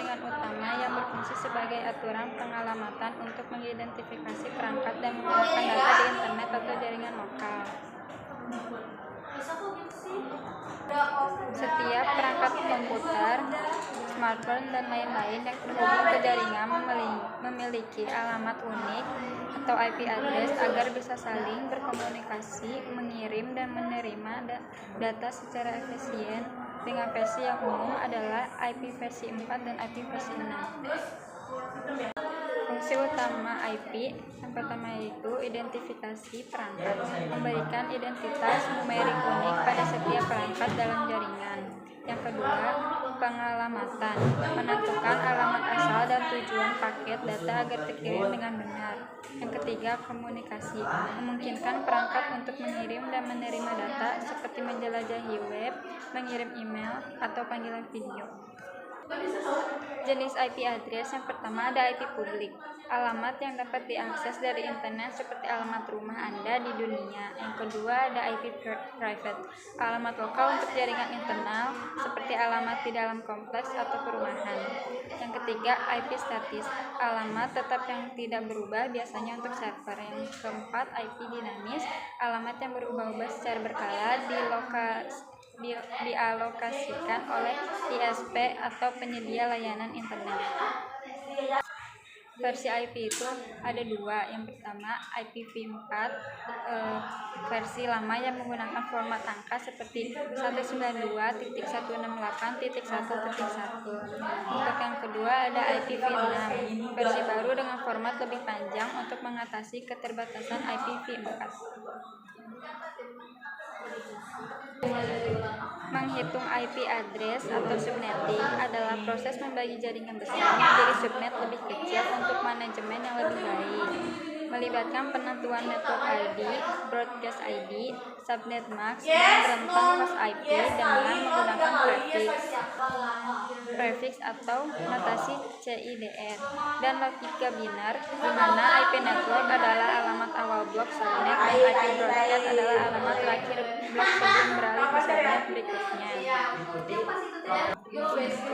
jaringan utama yang berfungsi sebagai aturan pengalamatan untuk mengidentifikasi perangkat dan menggunakan data di internet atau jaringan lokal. Setiap perangkat komputer, smartphone, dan lain-lain yang terhubung ke jaringan memiliki alamat unik atau IP address agar bisa saling berkomunikasi, mengirim dan menerima data secara efisien. Dengan versi yang umum adalah IP versi 4 dan IP versi 6. Fungsi utama IP yang pertama yaitu identifikasi perangkat, memberikan identitas numerik unik pada setiap perangkat dalam jaringan. Yang kedua, pengalamatan, menentukan alamat asal dan tujuan paket data agar terkirim dengan benar. Yang ketiga, komunikasi, memungkinkan perangkat untuk mengirim dan menerima data seperti menjelajahi web, mengirim email, atau panggilan video. Jenis IP address yang pertama ada IP publik, alamat yang dapat diakses dari internet seperti alamat rumah Anda di dunia. Yang kedua ada IP private, alamat lokal untuk jaringan internal seperti alamat di dalam kompleks atau perumahan. Yang ketiga IP statis, alamat tetap yang tidak berubah biasanya untuk server. Yang keempat IP dinamis, alamat yang berubah-ubah secara berkala dialokasikan oleh ISP atau penyedia layanan internet. Versi IP itu ada dua. Yang pertama IPv4 versi lama yang menggunakan format angka seperti 192.168.1.1. Untuk yang kedua ada IPv6 versi baru dengan format lebih panjang untuk mengatasi keterbatasan IPv4. Menghitung IP address atau subnetting adalah proses membagi jaringan besar menjadi subnet lebih kecil untuk manajemen yang lebih baik. Melibatkan penentuan network ID, broadcast ID, subnet mask, dan rentang host IP dengan menggunakan prefix atau notasi CIDR, dan logika biner, di mana IP network adalah alamat awal blok subnet dan IP broadcast adalah alamat terakhir blok sebelum beralih ke subnet berikutnya.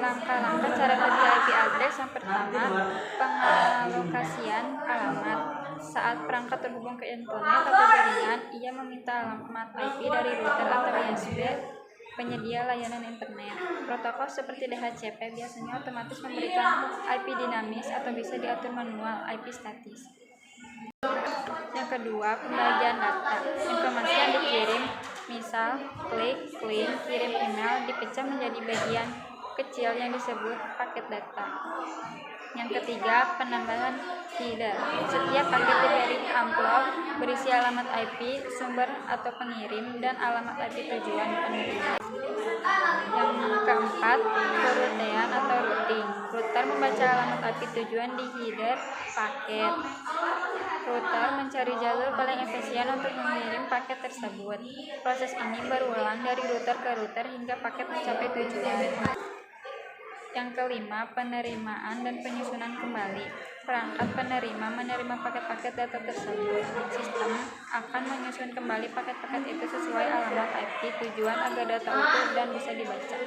Langkah-langkah cara kerja IP address yang pertama, pengalokasian alamat. Saat perangkat terhubung ke internet atau jaringan, ia meminta alamat IP dari router atau ISP penyedia layanan internet. Protokol seperti DHCP biasanya otomatis memberikan IP dinamis atau bisa diatur manual IP statis. Yang kedua, pembagian data. Informasi yang dikirim, misal klik, link, kirim email, dipecah menjadi bagian kecil yang disebut paket data. Yang ketiga, penambahan header. Setiap paket dari amplop berisi alamat IP sumber atau pengirim dan alamat IP tujuan penerima. Yang keempat, peruttean atau routing. Router membaca alamat IP tujuan di header paket. Router mencari jalur paling efisien untuk mengirim paket tersebut. Proses ini berulang dari router ke router hingga paket mencapai tujuan. Yang kelima, penerimaan dan penyusunan kembali. Perangkat penerima menerima paket-paket data tersebut. Sistem akan menyusun kembali paket-paket itu sesuai alamat IP tujuan agar data utuh dan bisa dibaca.